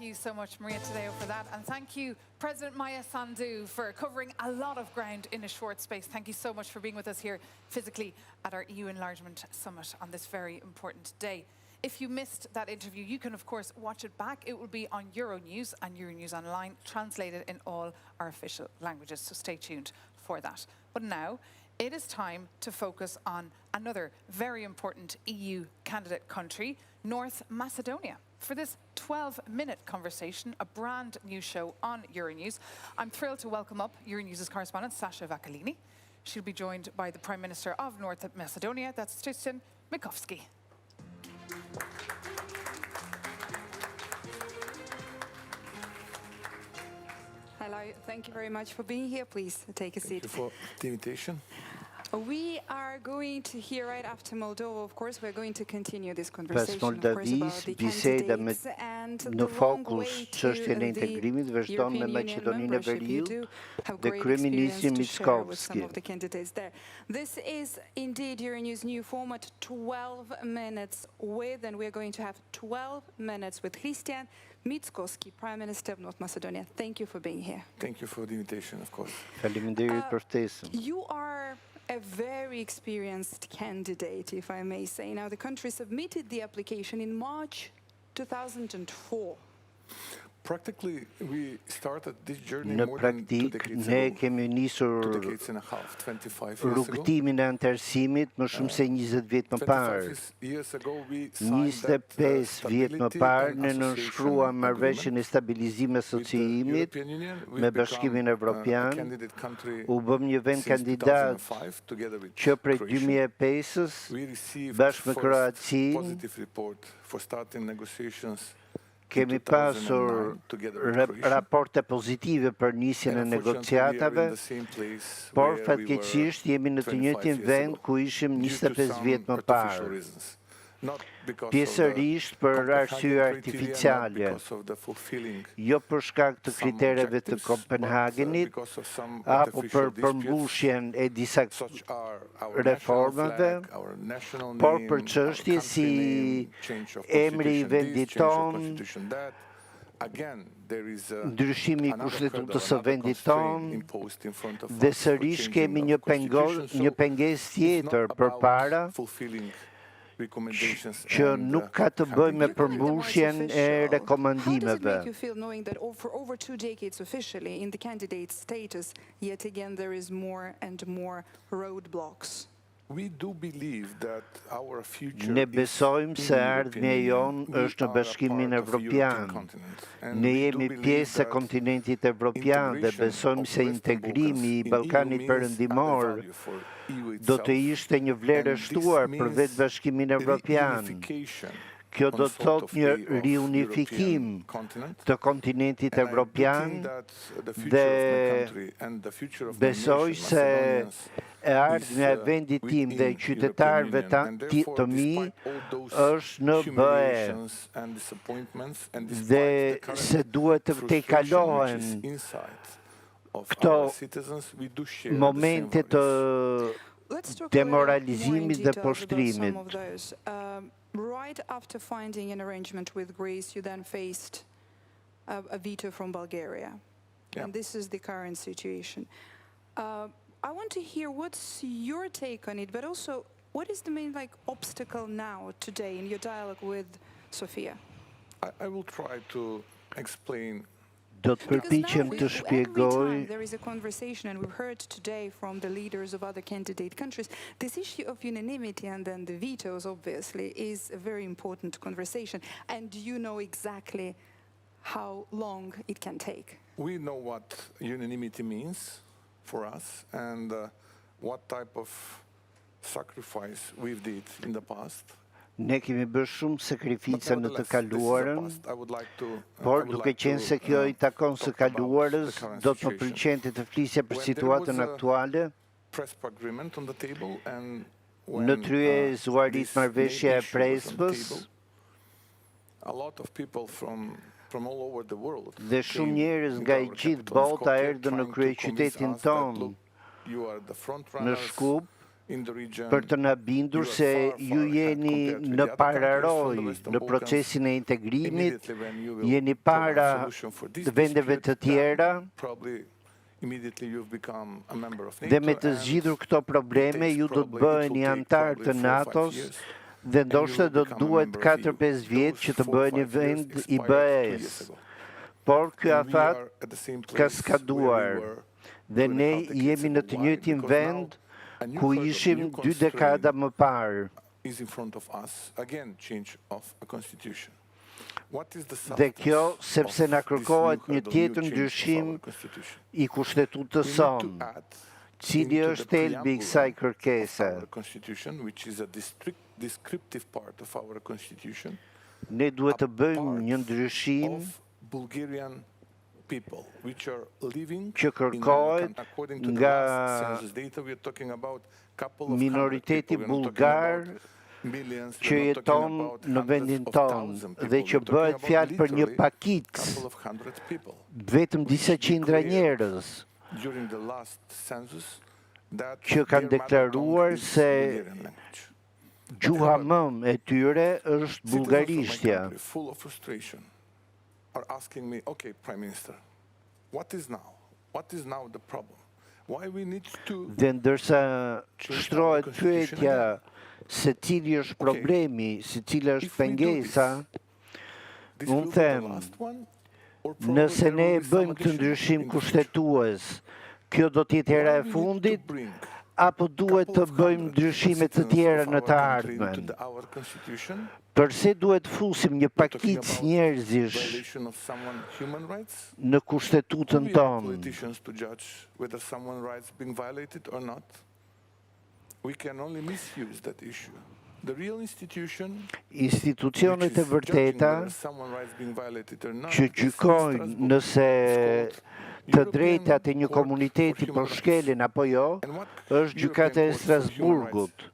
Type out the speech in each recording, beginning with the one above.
you so much, Maria Tadeo, for that. And thank you, President Maya Sandu, for covering a lot of ground in a short space. Thank you so much for being with us here physically at our EU Enlargement Summit on this very important day. If you missed that interview, you can, of course, watch it back. It will be on Euronews and Euronews Online, translated in all our official languages. So stay tuned for that. But now, it is time to focus on another very important EU candidate country, North Macedonia. For this 12-minute conversation, a brand new show on Euronews, I'm thrilled to welcome up Euronews' correspondent, Sasha Vakalini. She'll be joined by the Prime Minister of North Macedonia, that's Tristan Mikovski. Hello, thank you very much for being here. Please take a seat. Thank you for the invitation. We are going to hear right after Moldova, of course, we're going to continue this conversation, of course, about the candidates and the long way to the European Union membership. You do have great experience to share with some of the candidates there. This is indeed Euronews' new format, 12 minutes with, and we're going to have 12 minutes with Kryeminstri Mikovski, Prime Minister of North Macedonia. Thank you for being here. Thank you for the invitation, of course. You are a very experienced candidate, if I may say. Now, the country submitted the application in March 2004. Practically, we started this journey Në more than 2 praktik, decades ne ago. kemi 2 nisur decades and a half, 25 years ago. rrugtimin e antarësimit më shumë se 20 vjet më parë. 25 years ago, we signed that 25 vjet më parë ne nënshkruam marrëveshjen e stabilizimit dhe asociimit me Bashkimin Evropian. U bëm një vend kandidat që prej 2005-s bashkë me Kroacinë kemi pasur raporte pozitive për nisjen e negociatave, por fatkeqësisht jemi në të njëjtin vend ku ishim 25 vjet më parë. Pjesërisht për arsye artificiale, jo për shkak të kritereve të Kopenhagenit, apo për përmbushjen e disa reformave, por për çështje si emri i vendit ton, ndryshimi i kushtetutës së vendit ton, dhe sërish kemi një pengesë tjetër përpara, që nuk ka të bëjë me përmbushjen e rekomandimeve. How does it make you feel knowing that for over 2 decades officially in the candidate status, yet again there is more and more roadblocks? Ne besojmë se ardhmja jonë është në Bashkimin Evropian. Ne jemi pjesë e kontinentit evropian dhe besojmë se integrimi i Ballkanit Perëndimor do të ishte një vlerë e shtuar për vetë Bashkimin Evropian. Kjo do të thotë një riunifikim të kontinentit evropian dhe besoj se e ardhmja e vendit tim dhe qytetarëve të mi është në BE dhe se duhet të tejkalohen këto momente të demoralizimit dhe poshtrimit. Right after finding an arrangement with Greece, you then faced a veto from Bulgaria. Yeah. And this is the current situation. I want to hear what's your take on it, but also what is the main obstacle now, today, in your dialogue with Sofia? I will try to explain. Do të përpiqem të shpjegoj. There is a conversation, and we've heard today from the leaders of other candidate countries, this issue of unanimity and then the vetoes, obviously, is a very important conversation. And you know exactly how long it can take. We know what unanimity means for us and what type of sacrifice we've did in the past. Ne kemi bërë shumë sakrifica në të kaluarën, por duke qenë se kjo i takon së kaluarës, do të më pëlqente të flisja për situatën aktuale. Në trye zuarit marrëveshja e Prespës, dhe shumë njerëz nga i gjithë bota erdhën në kryeqytetin tonë, në Shkup, për të na bindur se ju jeni në pararoj në procesin e integrimit, jeni para vendeve të tjera, dhe me të zgjidhur këto probleme ju do të bëheni antar të NATO-s dhe ndoshta do të duhet 4-5 vjet që të bëheni vend i BE-s. Por ky afat ka skaduar dhe ne jemi në të njëjtin vend ku ishim 2 dekada më parë. Dhe kjo sepse na kërkohet një tjetër ndryshim i kushtetutës sonë, cili është thelbi i kësaj kërkese. Ne duhet të bëjmë një ndryshim që kërkohet nga minoriteti bulgar që jeton në vendin tonë dhe që bëhet fjalë për një pakicë, vetëm disa qindra njerëz që kanë deklaruar se gjuha mëm e tyre është bullgarishtja. Are asking me, okay, Prime Minister, what is now? What is now the problem? Why we need to... Dhe ndërsa shtrohet pyetja se cili është problemi, se cila është pengesa, unë them, nëse ne bëjmë këtë ndryshim kushtetues, kjo do të jetë hera e fundit, apo duhet të bëjmë ndryshime të tjera në të ardhmen? Përse duhet fusim një pakicë njerëzish në kushtetutën tonë? Institucionet e vërteta që gjykojnë nëse të drejtat e një komuniteti po shkelen apo jo, është gjykata e Strasburgut.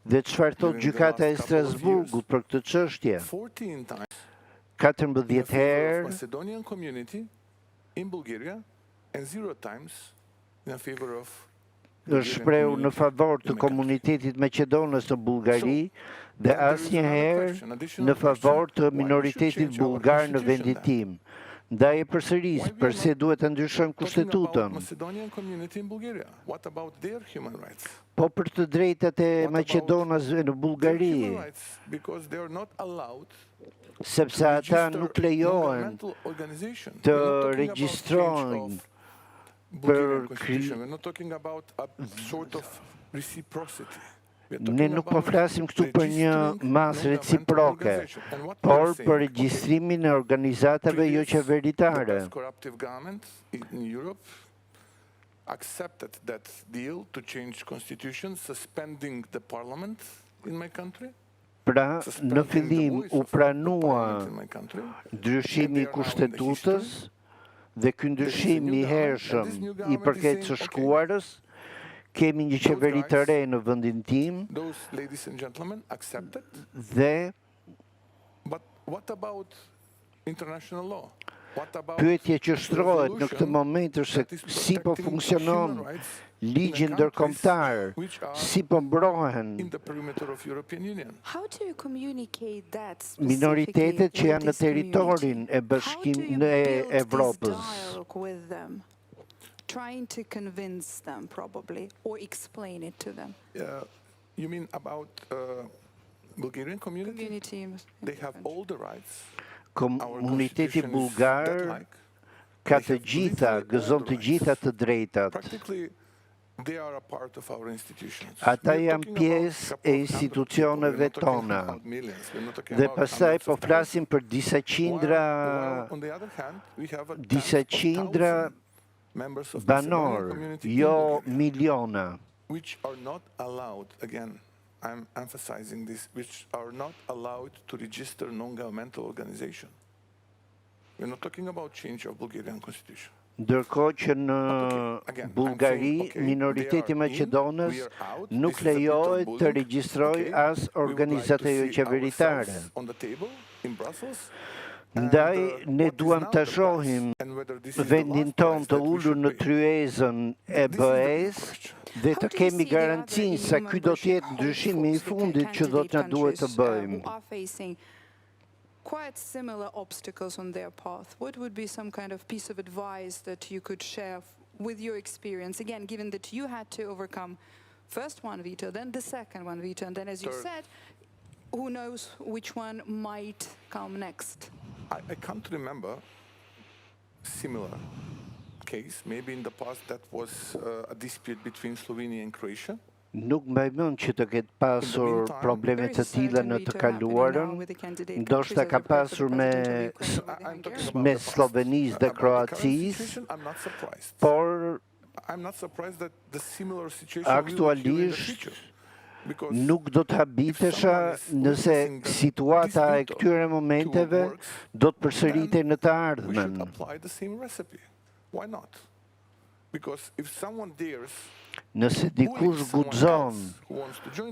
Dhe çfarë thot gjykata e Strasburgut për këtë çështje? 14 herë është shprehur në favor të komunitetit maqedonës në Bullgari dhe asnjëherë në favor të minoritetit bullgar në vendin tim. Ndaj e përsëris, përse duhet të ndryshojmë kushtetutën? Po për të drejtat e Maqedonasve në Bullgari, sepse ata nuk lejohen të regjistrojnë Ne nuk po flasim këtu për një masë reciproke, por për regjistrimin e organizatave jo qeveritare. Pra, në fillim u pranua ndryshimi i kushtetutës dhe ky ndryshim i hershëm i përket së shkuarës. Kemi një qeveri të re në vendin tim dhe pyetja që shtrohet në këtë moment është se si po funksionon ligji ndërkombëtar, si po mbrohen minoritetet që janë në territorin e Bashkimit të Evropës. Trying to convince them, probably, or explain it to them. You mean about Bulgarian community? They have all the rights. Komuniteti bulgar ka të gjitha, gëzon të gjitha të drejtat. Ata janë pjesë e institucioneve tona. Dhe pastaj po flasim për disa qindra banor, jo miliona. Which are not allowed, again, I'm emphasizing this, which are not allowed to register non-governmental organization. We're not talking about change of Bulgarian constitution. Ndërkohë që në Bullgari, minoriteti Maqedonës nuk lejohet të regjistrojë as organizata jo qeveritare. Ndaj, ne duam të shohim vendin ton të ullur në tryezën e BE-s Dhe të kemi garancinë se ky do të jetë ndryshimi I fundit që do të na duhet të bëjmë. Quite similar obstacles on their path. What would be some kind of piece of advice that you could share with your experience? Again, given that you had to overcome first one veto, then the second one veto, and then, as you said, who knows which one might come next? I can't remember similar case. Maybe in the past that was a dispute between Slovenia and Croatia. Nuk mbaj mend që të ketë pasur probleme të tilla në të kaluarën, ndoshta ka pasur me Slovenisë dhe Kroacisë, por aktualisht nuk do të habitesha nëse situata e këtyre momenteve do të përsëritej në të ardhmen. Why not? Because if someone dares Nëse dikush guxon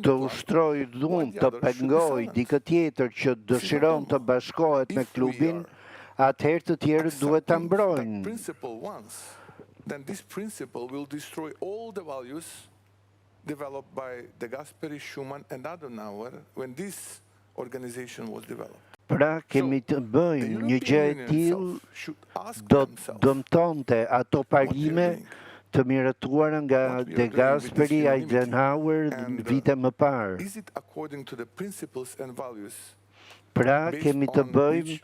të ushtrojë dhunë, të pengojë dikë tjetër që dëshiron të bashkohet me klubin, atëherë të tjerët duhet ta mbrojnë. Then this principle will destroy all the values developed by De Gasperi, Schuman and Adenauer when this organization was developed. Pra kemi të bëjmë një gjë e tillë do dëmtonte ato parime të miratuara nga De Gasperi, Adenauer vite më parë. Pra kemi të bëjmë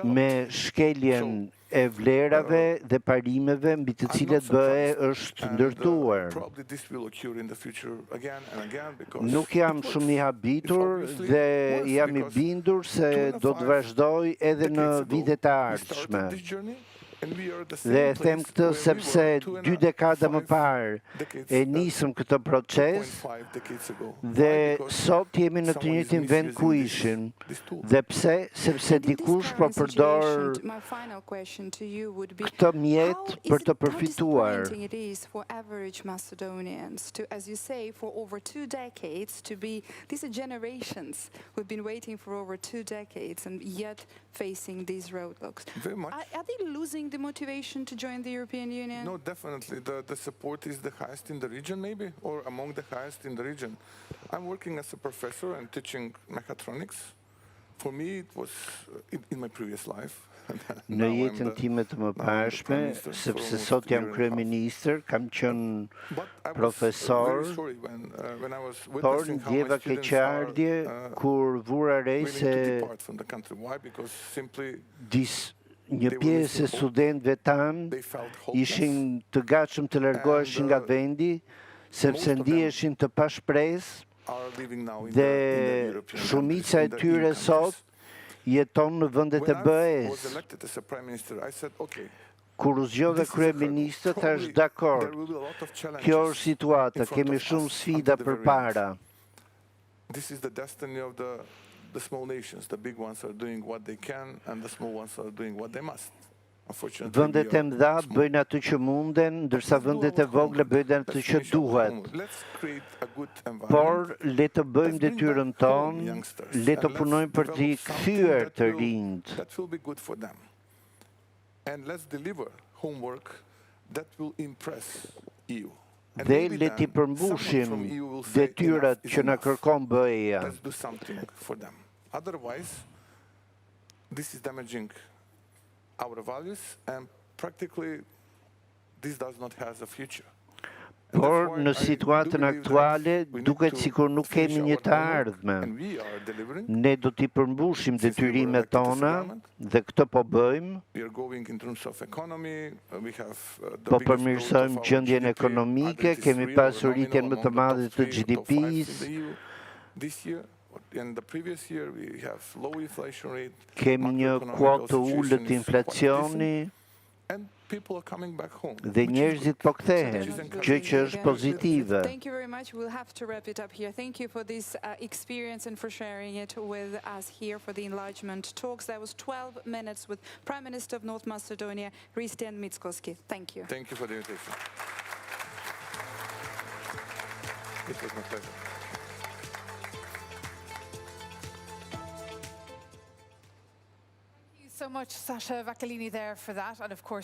me shkeljen e vlerave dhe parimeve mbi të cilet BE është ndërtuar. Nuk jam shumë I habitur dhe jam I bindur se do të vazhdoj edhe në vitet e ardhshme. Dhe e them këtë sepse 2 dekada më parë e nisëm këtë proces dhe sot jemi në të njëjtin vend ku ishim. Dhe pse? Sepse dikush po përdor këtë mjet për të përfituar. As you say, for over 2 decades to be, these are generations who've been waiting for over 2 decades and yet facing these roadblocks. Very much. Are they losing the motivation to join the European Union? No, definitely. The support is the highest in the region, maybe, or among the highest in the region. I'm working as a professor and teaching mechatronics. For me, it was in my previous life. Në jetën time të mëparshme, sepse sot jam kryeministër, kam qenë profesor, por ndjeva keqardhje kur vura re se një pjesë e studentëve tanë ishin të gatshëm të largoheshin nga vendi, sepse ndiheshin të pashpresë dhe shumica e tyre sot jeton në vendet e BE-s. Kur u zgjodhe kryeministër, thash dakord. Kjo është situata, kemi shumë sfida përpara. This is the destiny of the small nations. The big ones are doing what they can and the small ones are doing what they must. Vendet e mëdha bëjnë atë që munden, ndërsa vendet e vogla bëjnë atë që duhet. Por le të bëjmë detyrën tonë, le të punojmë për t'i kthyer të rinjt. Dhe le t'i përmbushim detyrat që na kërkon BE-ja. Otherwise, this is damaging our values and practically this does not have a future. Por në situatën aktuale duket sikur nuk kemi një të ardhme. Ne do t'i përmbushim detyrimet tona dhe këtë po bëjmë. Po përmirësojmë gjendjen ekonomike, kemi pasur rritjen më të madhe të GDP-s. Kemi një kuotë të ulët inflacioni dhe njerëzit po kthehen, gjë që është pozitive. Thank you very much. We'll have to wrap it up here. Thank you for this experience and for sharing it with us here for the enlargement talks. That was 12 minutes with Prime Minister of North Macedonia, Hristijan Mickoski. Thank you. Thank you for the invitation. It was my pleasure. So much, Sasha Vakilini, there for that, and of course